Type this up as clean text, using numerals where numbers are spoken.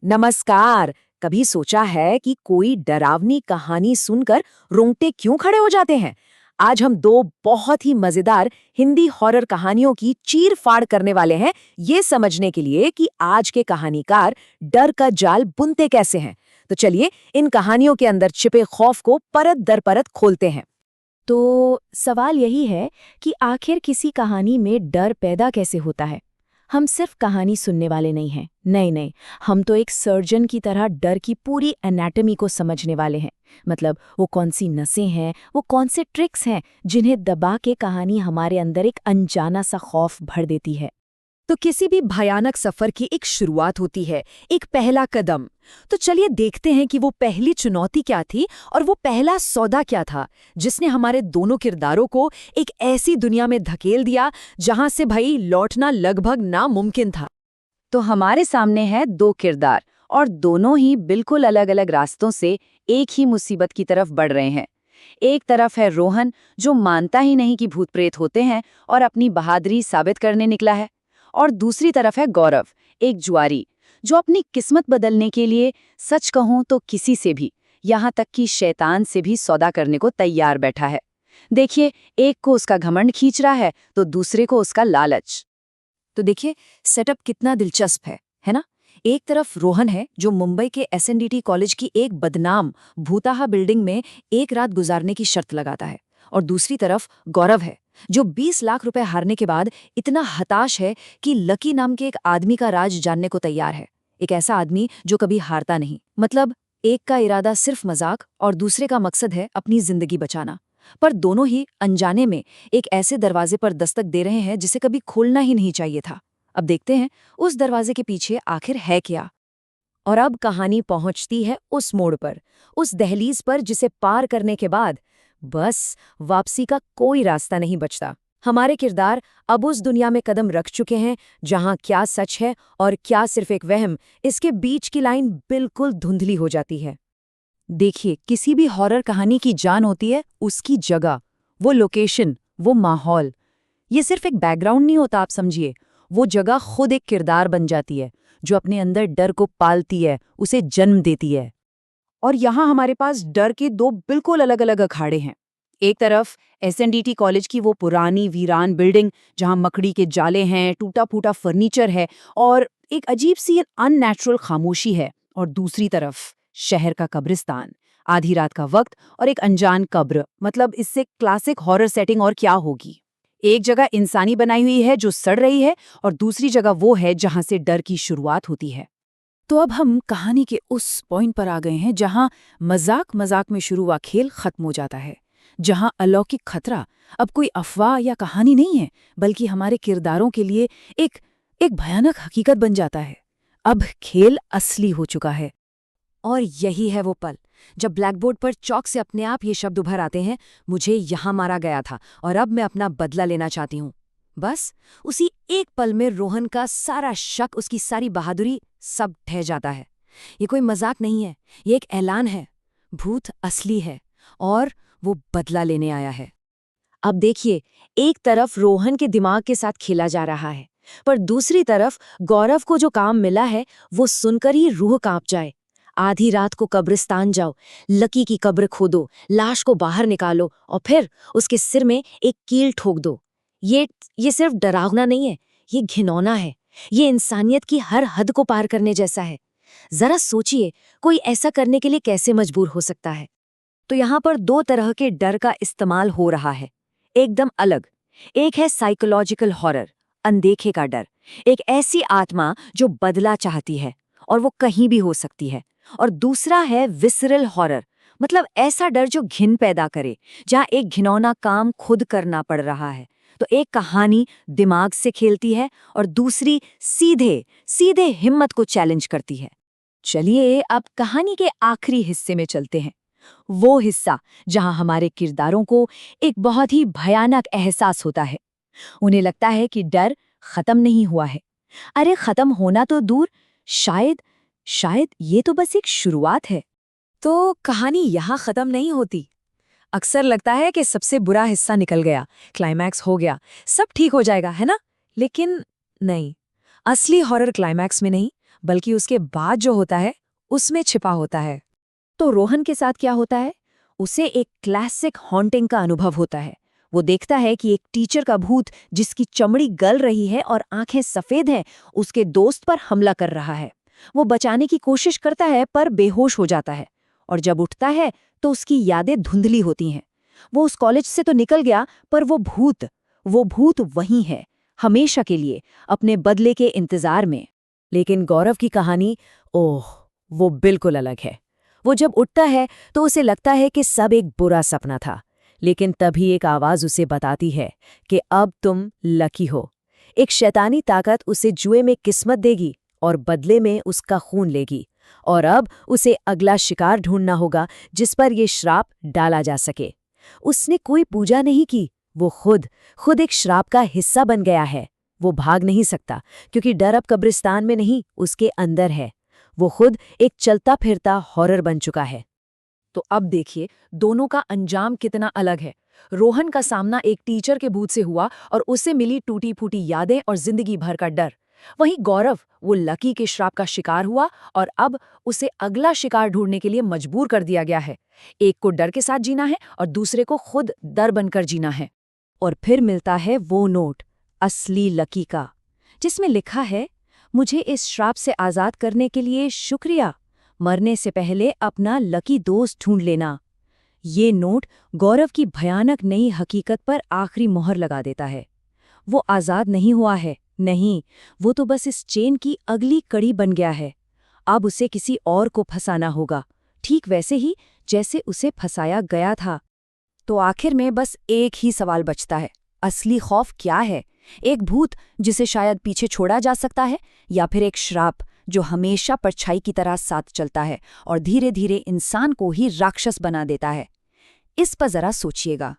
नमस्कार। कभी सोचा है कि कोई डरावनी कहानी सुनकर रोंगटे क्यों खड़े हो जाते हैं? आज हम दो बहुत ही मजेदार हिंदी हॉरर कहानियों की चीर फाड़ करने वाले हैं, ये समझने के लिए कि आज के कहानीकार डर का जाल बुनते कैसे हैं। तो चलिए इन कहानियों के अंदर छिपे खौफ को परत दर परत खोलते हैं। तो सवाल यही है कि आखिर किसी कहानी में डर पैदा कैसे होता है। हम सिर्फ कहानी सुनने वाले नहीं हैं। नहीं नहीं, हम तो एक सर्जन की तरह डर की पूरी एनाटॉमी को समझने वाले हैं। मतलब वो कौन सी नसें हैं, वो कौन से ट्रिक्स हैं जिन्हें दबा के कहानी हमारे अंदर एक अनजाना सा खौफ भर देती है। तो किसी भी भयानक सफर की एक शुरुआत होती है, एक पहला कदम। तो चलिए देखते हैं कि वो पहली चुनौती क्या थी और वो पहला सौदा क्या था जिसने हमारे दोनों किरदारों को एक ऐसी दुनिया में धकेल दिया जहां से भाई लौटना लगभग नामुमकिन था। तो हमारे सामने है दो किरदार और दोनों ही बिल्कुल अलग अलग रास्तों से एक ही मुसीबत की तरफ बढ़ रहे हैं। एक तरफ है रोहन, जो मानता ही नहीं कि भूत प्रेत होते हैं और अपनी बहादुरी साबित करने निकला है। और दूसरी तरफ है गौरव, एक जुआरी, जो अपनी किस्मत बदलने के लिए सच कहूं तो किसी से भी, यहाँ तक कि शैतान से भी सौदा करने को तैयार बैठा है। देखिए, एक को उसका घमंड खींच रहा है तो दूसरे को उसका लालच। तो देखिए सेटअप कितना दिलचस्प है ना? एक तरफ रोहन है जो मुंबई के एसएनडीटी कॉलेज की एक बदनाम भूताहा बिल्डिंग में एक रात गुजारने की शर्त लगाता है, और दूसरी तरफ गौरव है जो 20 लाख रुपए हारने के बाद इतना हताश है कि लकी नाम के एक आदमी का राज जानने को तैयार है। एक ऐसा आदमी जो कभी हारता नहीं। मतलब एक का इरादा सिर्फ मजाक और दूसरे का मकसद है अपनी जिंदगी बचाना। पर दोनों ही अनजाने में एक ऐसे दरवाजे पर दस्तक दे रहे हैं जिसे कभी खोलना ही नहीं चाहिए था। अब देखते हैं उस दरवाजे के पीछे आखिर है क्या। और अब कहानी पहुंचती है उस मोड़ पर, उस दहलीज पर जिसे पार करने के बाद बस वापसी का कोई रास्ता नहीं बचता। हमारे किरदार अब उस दुनिया में कदम रख चुके हैं जहां क्या सच है और क्या सिर्फ एक वहम, इसके बीच की लाइन बिल्कुल धुंधली हो जाती है। देखिए, किसी भी हॉरर कहानी की जान होती है उसकी जगह, वो लोकेशन, वो माहौल। ये सिर्फ एक बैकग्राउंड नहीं होता, आप समझिए। वो जगह खुद एक किरदार बन जाती है जो अपने अंदर डर को पालती है, उसे जन्म देती है। और यहाँ हमारे पास डर के दो बिल्कुल अलग अलग अखाड़े हैं। एक तरफ एसएनडीटी कॉलेज की वो पुरानी वीरान बिल्डिंग जहाँ मकड़ी के जाले हैं, टूटा फूटा फर्नीचर है और एक अजीब सी अननेचुरल खामोशी है। और दूसरी तरफ शहर का कब्रिस्तान, आधी रात का वक्त और एक अनजान कब्र। मतलब इससे क्लासिक हॉरर सेटिंग और क्या होगी। एक जगह इंसानी बनाई हुई है जो सड़ रही है और दूसरी जगह वो है जहां से डर की शुरुआत होती है। तो अब हम कहानी के उस पॉइंट पर आ गए हैं जहां मजाक मजाक में शुरू हुआ खेल खत्म हो जाता है, जहां अलौकिक खतरा अब कोई अफवाह या कहानी नहीं है, बल्कि हमारे किरदारों के लिए एक एक भयानक हकीकत बन जाता है। अब खेल असली हो चुका है। और यही है वो पल जब ब्लैकबोर्ड पर चौक से अपने आप ये शब्द उभर आते हैं, मुझे यहाँ मारा गया था और अब मैं अपना बदला लेना चाहती हूँ। बस उसी एक पल में रोहन का सारा शक, उसकी सारी बहादुरी सब ढह जाता है। ये कोई मजाक नहीं है, ये एक ऐलान है। भूत असली है और वो बदला लेने आया है। अब देखिए, एक तरफ रोहन के दिमाग के साथ खेला जा रहा है, पर दूसरी तरफ गौरव को जो काम मिला है वो सुनकर ही रूह कांप जाए। आधी रात को कब्रिस्तान जाओ, लकी की कब्र खोदो, लाश को बाहर निकालो और फिर उसके सिर में एक कील ठोक दो। ये सिर्फ डरावना नहीं है, ये घिनौना है। ये इंसानियत की हर हद को पार करने जैसा है। जरा सोचिए, कोई ऐसा करने के लिए कैसे मजबूर हो सकता है। तो यहाँ पर दो तरह के डर का इस्तेमाल हो रहा है, एकदम अलग। एक है साइकोलॉजिकल हॉरर, अनदेखे का डर। एक ऐसी आत्मा जो बदला चाहती है और वो कहीं भी हो सकती है। और दूसरा है विसरल हॉरर, मतलब ऐसा डर जो घिन पैदा करे, जहाँ एक घिनौना काम खुद करना पड़ रहा है। तो एक कहानी दिमाग से खेलती है और दूसरी सीधे सीधे हिम्मत को चैलेंज करती है। चलिए अब कहानी के आखिरी हिस्से में चलते हैं, वो हिस्सा जहां हमारे किरदारों को एक बहुत ही भयानक एहसास होता है। उन्हें लगता है कि डर खत्म नहीं हुआ है। अरे खत्म होना तो दूर, शायद शायद ये तो बस एक शुरुआत है। तो कहानी यहाँ खत्म नहीं होती। अक्सर लगता है कि सबसे बुरा हिस्सा निकल गया, क्लाइमैक्स हो गया, सब ठीक हो जाएगा, है ना? लेकिन नहीं, असली हॉरर क्लाइमैक्स में नहीं, बल्कि उसके बाद जो होता है उसमें छिपा होता है। तो रोहन के साथ क्या होता है? उसे एक क्लासिक हॉन्टिंग का अनुभव होता है। वो देखता है कि एक टीचर का भूत जिसकी चमड़ी गल रही है और आंखें सफेद हैं, उसके दोस्त पर हमला कर रहा है। वो बचाने की कोशिश करता है पर बेहोश हो जाता है, और जब उठता है तो उसकी यादें धुंधली होती हैं। वो उस कॉलेज से तो निकल गया, पर वो भूत वहीं है, हमेशा के लिए, अपने बदले के इंतजार में। लेकिन गौरव की कहानी, ओह, वो बिल्कुल अलग है। वो जब उठता है तो उसे लगता है कि सब एक बुरा सपना था, लेकिन तभी एक आवाज उसे बताती है कि अब तुम लकी हो। एक शैतानी ताकत उसे जुए में किस्मत देगी और बदले में उसका खून लेगी, और अब उसे अगला शिकार ढूंढना होगा जिस पर ये श्राप डाला जा सके। उसने कोई पूजा नहीं की, वो खुद एक श्राप का हिस्सा बन गया है। वो भाग नहीं सकता, क्योंकि डर अब कब्रिस्तान में नहीं, उसके अंदर है। वो खुद एक चलता फिरता हॉरर बन चुका है। तो अब देखिए दोनों का अंजाम कितना अलग है। रोहन का सामना एक टीचर के भूत से हुआ और उससे मिली टूटी फूटी यादें और जिंदगी भर का डर। वहीं गौरव, वो लकी के श्राप का शिकार हुआ और अब उसे अगला शिकार ढूंढने के लिए मजबूर कर दिया गया है। एक को डर के साथ जीना है और दूसरे को खुद डर बनकर जीना है। और फिर मिलता है वो नोट, असली लकी का, जिसमें लिखा है, मुझे इस श्राप से आजाद करने के लिए शुक्रिया, मरने से पहले अपना लकी दोस्त ढूंढ लेना। ये नोट गौरव की भयानक नई हकीकत पर आखिरी मोहर लगा देता है। वो आजाद नहीं हुआ है, नहीं, वो तो बस इस चेन की अगली कड़ी बन गया है। अब उसे किसी और को फंसाना होगा, ठीक वैसे ही जैसे उसे फंसाया गया था। तो आखिर में बस एक ही सवाल बचता है, असली खौफ क्या है? एक भूत जिसे शायद पीछे छोड़ा जा सकता है, या फिर एक श्राप जो हमेशा परछाई की तरह साथ चलता है और धीरे धीरे इंसान को ही राक्षस बना देता है? इस पर जरा सोचिएगा।